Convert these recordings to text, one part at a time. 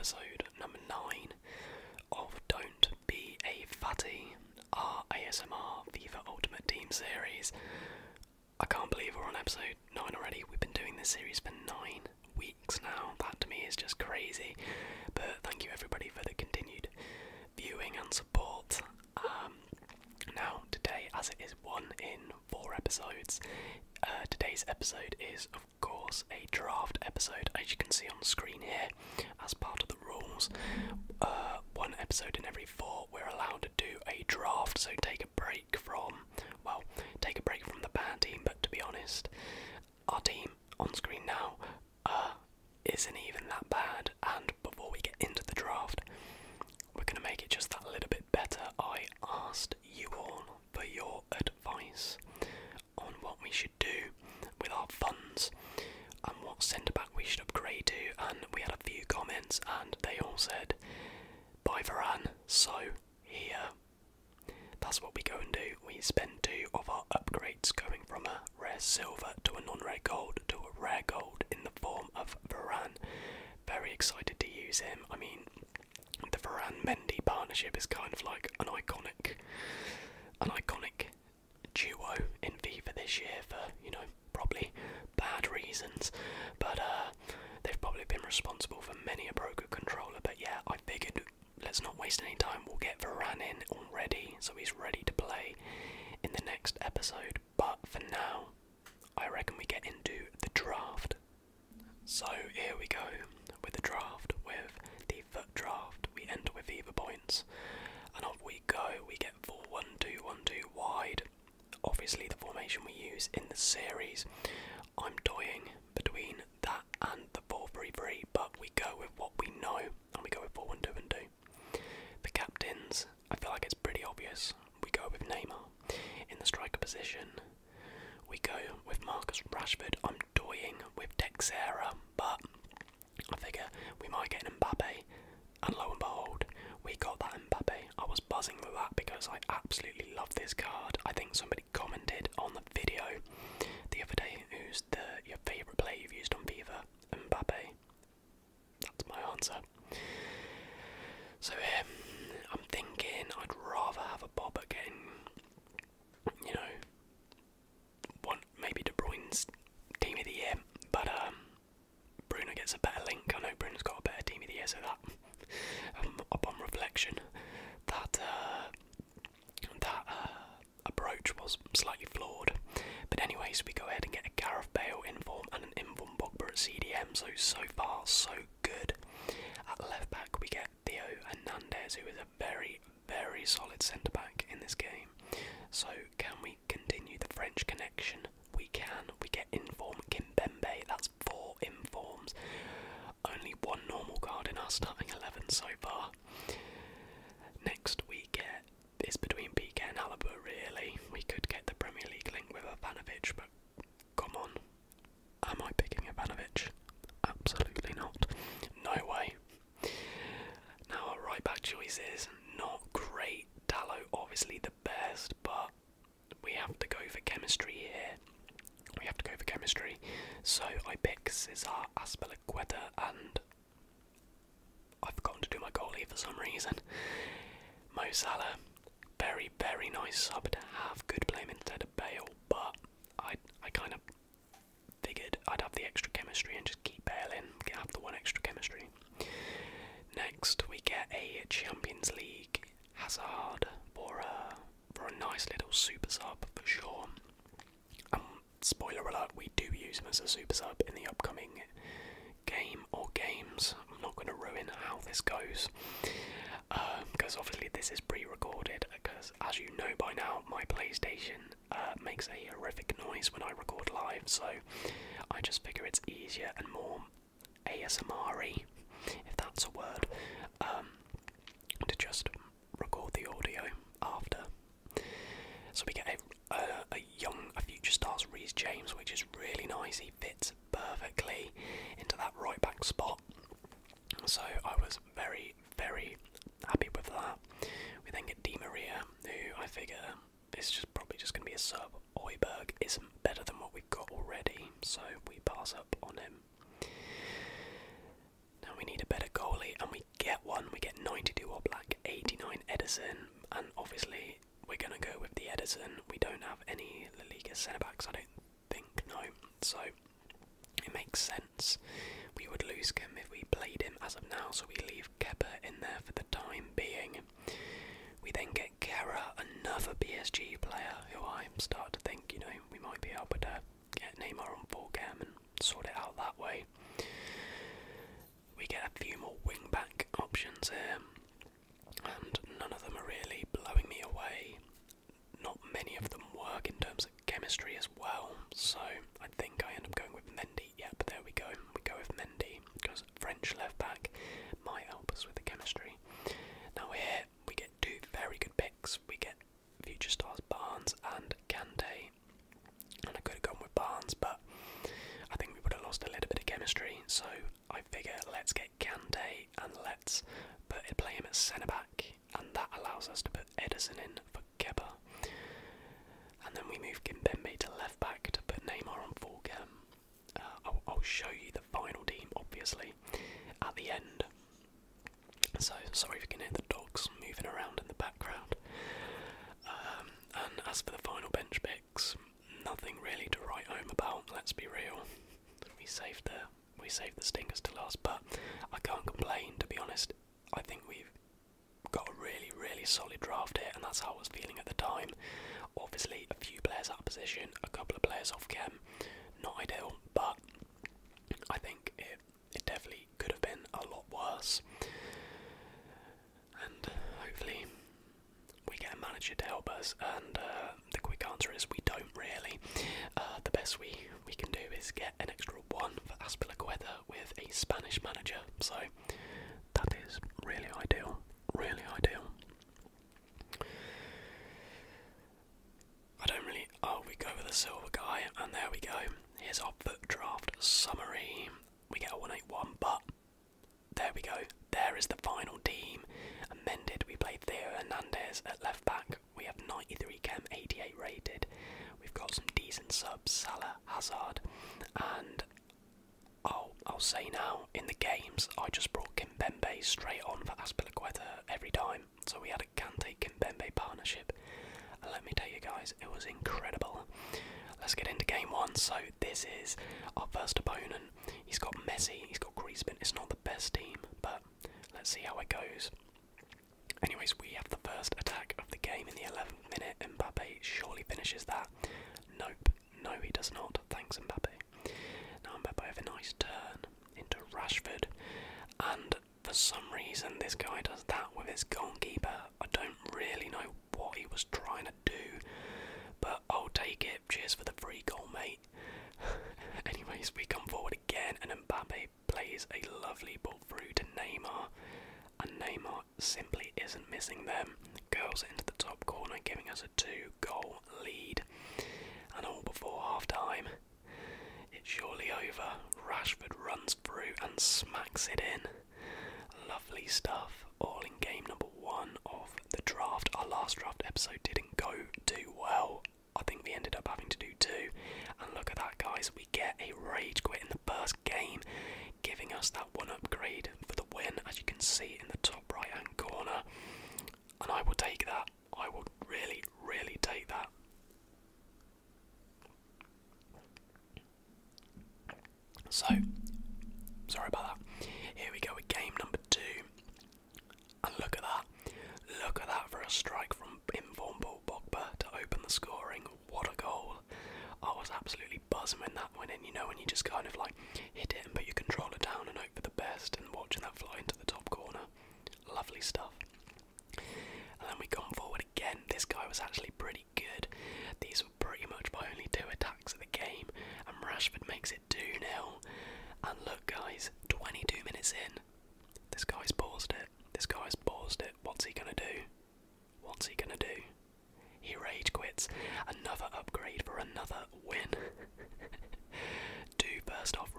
episode number 9 of Don't Be a Fatty, our ASMR FIFA Ultimate Team series. I can't believe we're on episode 9 already. We've been doing this series for 9 weeks now. That to me is just crazy. But thank you everybody for the continued viewing and support. Now today, as it is 1 in 4 episodes, today's episode is of course a draft episode, as you can see on the screen here. As part of the rules, 1 episode in every 4 we're allowed to do a draft, so take a break from the bad team. But to be honest, our team on screen now isn't even that bad, and before we get into the draft, we're going to make it just that little bit better. I asked you all for your advice on what we should do with our funds and what centre-back we should upgrade to, and we had a few comments and they all said buy Varane, so here, that's what we go and do. We spend 2 of our upgrades going from a rare silver to a non-rare gold to a rare gold in the form of Varane. Very excited to use him. I mean, the Varane-Mendy partnership is kind of like an iconic duo in FIFA this year for, probably bad reasons, but they've probably been responsible for many a broken controller. But yeah, I figured let's not waste any time, we'll get Varane in already so he's ready to play in the next episode. But for now, I reckon we get into the draft. So here we go with the draft, with the FUT draft. We enter with FIFA points, and off we go. We get 4-1-2-1-2 wide. Obviously the formation we use in the series. I'm toying between that and the 4-3-3, but we go with what we know, and we go with 4-1-2-1-2. The captains, I feel like it's pretty obvious. We go with Neymar. In the striker position, we go with Marcus Rashford. I'm toying with Texera, but I figure we might get an Mbappe, and lo and behold, we got that Mbappe. I was buzzing with that because I absolutely love this card. I think somebody commented on the video the other day, who's your favourite player you've used on FIFA? Mbappe. That's my answer. So I'm thinking I'd rather have a bob at getting, maybe De Bruyne's Team of the Year, but Bruno gets a better link. I know Bruno's got a better Team of the Year, so that upon reflection, that approach was slightly flawed. But anyways, we go ahead and get a Gareth Bale inform and an inform Pogba at CDM. So far so good. At left back we get Theo Hernandez, who is a very, very solid centre back in this game. So can we continue the French connection? We can. We get inform Kimpembe. That's 4 informs. Only 1 normal card in our starting 11 so far. Next we get is between Piqué and Alaba, really. We could get the Premier League link with Ivanovic, but come on. Am I picking Ivanovic? Absolutely not. No way. Now our right back choices, not great. Dalot obviously the best, but we have to go for chemistry here. We have to go for chemistry. So I pick Cesar Azpilicueta, and I've forgotten to do my goalie for some reason. Mo Salah, very, very nice sub to have. Good play instead of Bale, but I kind of figured I'd have the extra chemistry and just keep Bale in, have the 1 extra chemistry. Next we get a Champions League Hazard for a nice little super sub for sure. Spoiler alert, we do use him as a super sub in the upcoming game or games. I'm not going to ruin how this goes, because obviously this is pre-recorded, because as you know by now, my PlayStation makes a horrific noise when I record live, so I just figure it's easier and more ASMR-y, if that's a word, to just record the audio after. So we get a future stars Reece James, which is really nice. He fits perfectly into that right back spot, so I was very, very happy with that. We then get Di Maria, who I figure is probably just going to be a sub. Højbjerg isn't better than what we've got already, so we pass up on him. Now we need a better goalie, and we Oblak, 89 Edison, and obviously we're going to go with the Edison. We don't have any La Liga centre-backs, I don't think, no, so it makes sense. We would lose him if we played him as of now, so we leave Kepa in there for the time being. We then get Kera, another PSG player, who I start to think, you know, we might be able to get Neymar on full cam and sort it out that way. We get a few more wing-back options here, and none of them are really blowing me away. Not many of them work in terms of chemistry as well, so I think I end up going with Mendy. Yep, there we go. We go with Mendy, because French left-back might help us with the chemistry. Now here, we get two very good picks. We get future stars Barnes and Kante, and I could have gone with Barnes, but I think we would have lost a little bit of chemistry, so I figure let's get Kante and let's play him at centre-back, and that allows us to put Edison in for Kepa. And then we move Kimpembe to left-back to put Neymar on full cam. I'll show you the final team, obviously, at the end. So, sorry if you can hear the dogs moving around in the background. And as for the final bench picks, nothing really to write home about, let's be real. We saved the stinkers to last, but I can't complain, to be honest. I think we've got a really, really solid draft here, and that's how I was feeling at the time. Obviously, a few players out of position, a couple of players off chem, not ideal, but I think it definitely could have been a lot worse. And hopefully we get a manager to help us, and the quick answer is we don't really. The best we can do is get an extra one for Azpilicueta with a Spanish manager, so that is really ideal, really ideal. We go with a silver guy, and there we go. Here's our FUT draft summary. We get a 181, but there we go. There is the final team. Amended, we played Theo Hernandez at left back. We have 93 chem, 88 rated. We've got some decent subs, Salah, Hazard, and I'll say now, in the games, I just brought Kimpembe straight on for Azpilicueta every time. So we had a Kante-Kimpembe partnership. And let me tell you guys, it was incredible. Let's get into game one. So this is our first opponent. He's got Messi, he's got Griezmann. It's not the best team, but let's see how it goes. Anyways, we have the first attack of the game in the 11th minute. Mbappe surely finishes that. Nope, no he does not. Thanks Mbappe. Now Mbappe have a nice turn into Rashford, and for some reason this guy does that with his goalkeeper. I don't really know what he was trying to do, but I'll take it. Cheers for the free goal, mate. Anyways, we come forward again, and Mbappe plays a lovely ball through to Neymar, and Neymar simply isn't missing them. Curls it into the top corner, giving us a 2-goal lead, and all before half time. It's surely over. Rashford runs through and smacks it in. Lovely stuff. All in game number 1 of the draft. Our last draft episode didn't go too well. I think we ended up having to do 2. And look at that, guys. We get a rage quit in the first game, giving us that 1 upgrade for the win, as you can see in the top right hand corner. And I will take that. I will really, really take that. So, sorry about that. Here we go with game number 2. And look at that. Look at that for a strike from inform Paul Pogba to open the scoring. What a goal. I was absolutely buzzing when that went in, you know, when you just kind of like hit it and put your controller down and hope for the best, and watching that fly into the top corner. Lovely stuff. And then we come forward again. This guy was actually pretty good. These were pretty much my only 2 attacks of the game, and Rashford makes it 2-0. And look, guys, 22 minutes in, this guy's paused it. This guy's paused it. What's he gonna do? What's he gonna do? He rage quits. Another upgrade for another win. 2 first half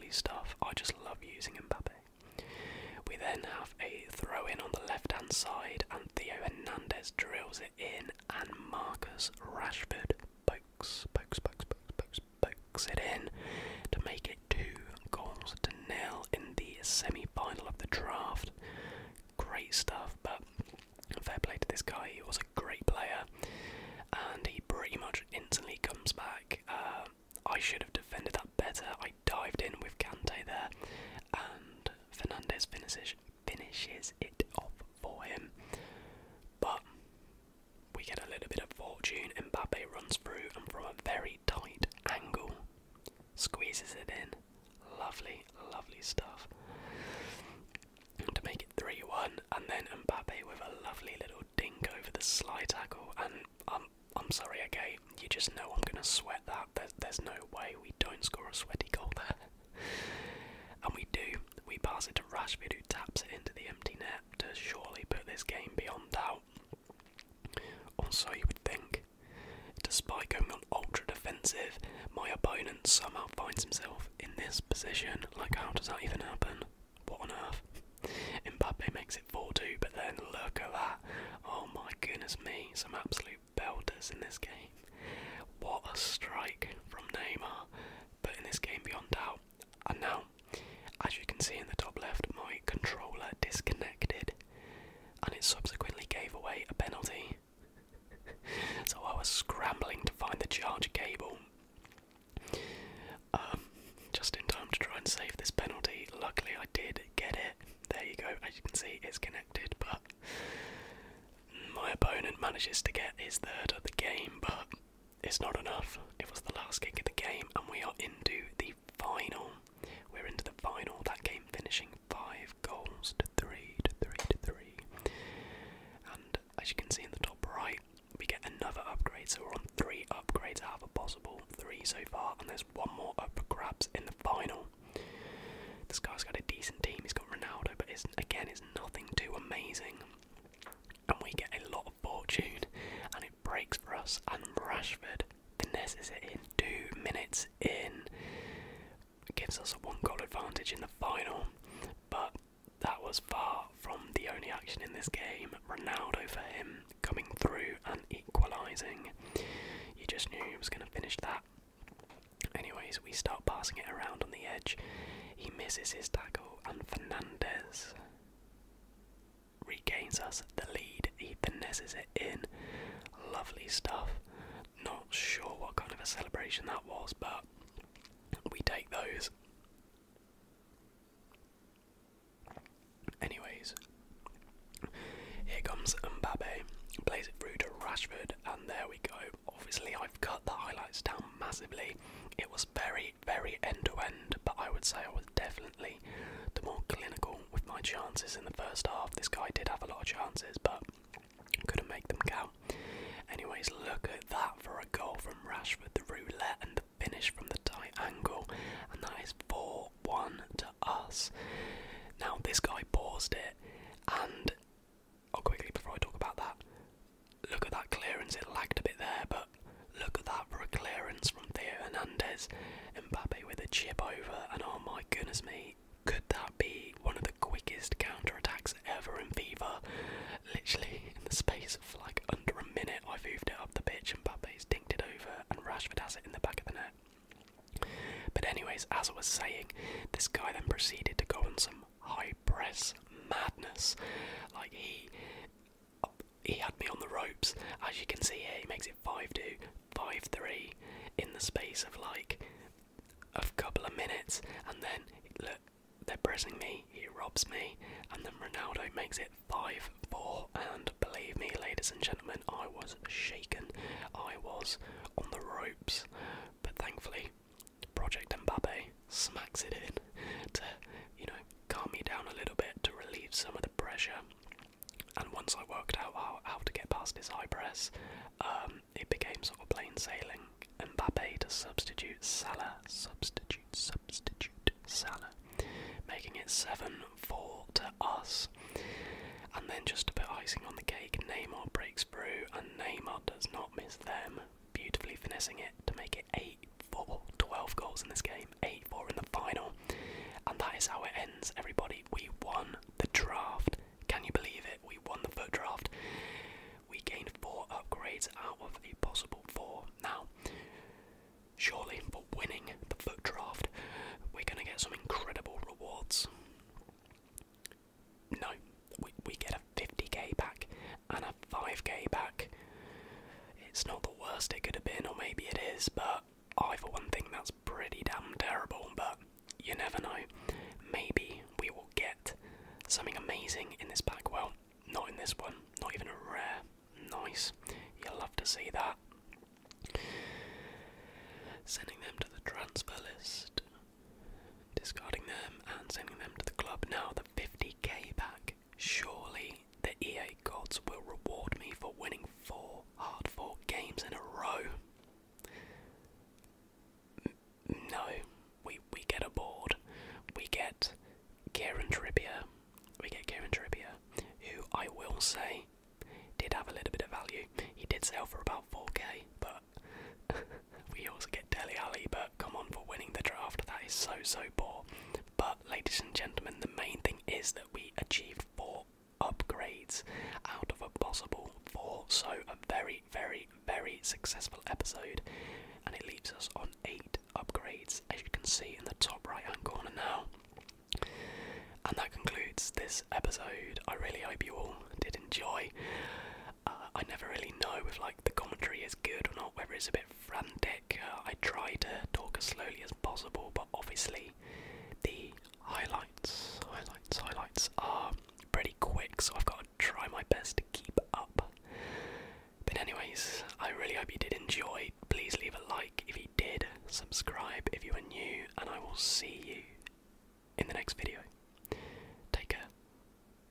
lovely stuff. I just love using Mbappe. We then have a throw in on the left hand side, and Theo Hernandez drills it in, and Marcus Rashford pokes it in to make it 2-0 in the semi-final of the draft. Great stuff, but fair play to this guy. He was a great player, and he pretty much instantly comes back. I should have defended that better. I dived in with Kante there, and Fernandes finishes it off for him. But we get a little bit of fortune. Mbappe runs through, and from a very tight angle, squeezes it in. Lovely, lovely stuff. To make it 3-1, and then Mbappe with a lovely little dink over the slide tackle, and I'm sorry, okay, you just know I'm gonna sweat that. There's no way we don't score a sweaty goal there. And we do. We pass it to Rashford, who taps it into the empty net to surely put this game beyond doubt. Also, you would think, despite going on ultra defensive, my opponent somehow finds himself in this position. Like, how does that even happen? What on earth? Mbappe makes it 4-2, but then look at that. Oh my goodness me, some absolute belters in this game. What a strike from Neymar, putting this game beyond doubt. And now, as you can see in the top left, my controller disconnected, and it subsequently gave away a penalty. So I was scrambling to find the charger cable, just in time to try and save this penalty. Luckily I did get it. There you go, as you can see it's connected, but my opponent manages to get his third of the game, but it's not enough. It was the last kick of the game, and we are into the final. We're into the final, that game finishing 5-3. And as you can see in the top right, we get another upgrade, so we're on 3 upgrades out of a possible 3 so far, and there's one more up for grabs in the final. This guy's got a decent team. He's got Ronaldo, but again, it's nothing too amazing. And we get a lot of fortune, and it breaks for us, and Rashford finesses it in 2 minutes in. Gives us a 1-goal advantage in the final, but that was far from the only action in this game. Ronaldo for him coming through and equalising. You just knew he was going to finish that. Anyways, we start passing it around on the edge. He misses his tackle, and Fernandes regains us the lead. He finesses it in. Lovely stuff. Not sure what kind of a celebration that was, but we take those. Anyways, here comes Mbappe, plays it through to Rashford, and there we go. Obviously I've cut the highlights down massively. It was very, very end-to-end, but I would say I was definitely the more clinical with my chances in the first half. This guy did have a lot of chances, but couldn't make them count. Anyways, look at that for a goal from Rashford, the roulette and the finish from the tight angle, and that is 4-1 to us. Now this guy paused it, and quickly before I talk about that, look at that clearance. It lagged a bit there, but look at that for a clearance from Theo Hernandez. Mbappe with a chip over, and oh my goodness me, could that be one of the quickest counter-attacks ever in FIFA? Literally in the space of like under a minute, I moved it up the pitch, and Mbappe's dinked it over, and Rashford has it in the back of the net. But anyways, as I was saying, this guy then proceeded to go on some high press madness. Like he had me on the ropes. As you can see here, he makes it 5-2, 5-3 in the space of like a couple of minutes, and then look, they're pressing me, he robs me, and then Ronaldo makes it 5-4, and believe me, ladies and gentlemen, I was shaken. I was on the ropes, but thankfully Project Mbappe smacks it in to, you know, calm me down a little bit, to relieve some of the pressure. And once I worked out how to get past his high press, it became sort of plain sailing. Mbappe to substitute Salah, making it 7-4 to us. And then just to put icing on the cake, Neymar breaks through, and Neymar does not miss them, beautifully finessing it to make it 8-4, 12 goals in this game, 8-4 in the final. And that is how it ends, everybody. We won the draft. Can you believe it? We won the FUT draft. We gained 4 upgrades out of a possible 4. Now, surely for winning the FUT draft, we're going to get some incredible rewards. No, we get a 50k back and a 5k back. It's not the worst it could have been, or maybe it is, but I for one think that's pretty damn terrible, but you never know. Maybe we will get something amazing in this pack. Well, not in this one, not even a rare. Nice, you'll love to see that. Sending them to the transfer list, discarding them and sending them to the club. Now the 50k back. Surely the EA gods will reward me for winning 4 hard-fought games in a row. No, we get a board. We get Kieran Trippier. Who I will say did have a little bit of value. He did sell for about 4k, but we also get Dele Alli. But come on, for winning the draft, that is so poor. But ladies and gentlemen, the main thing is that we achieved 4 upgrades out of a possible 4. So a very successful episode, and it leaves us on 8 upgrades, as you can see in the top right hand corner now. And that concludes this episode. I really hope you all did enjoy. I never really know if like the commentary is good or not, whether it's a bit frantic. I try to talk as slowly as possible, but obviously the highlights are pretty quick, so I've got to try my best to keep up. But anyways, I really hope you did enjoy. Please leave a like if you did, subscribe if you are new, and I will see you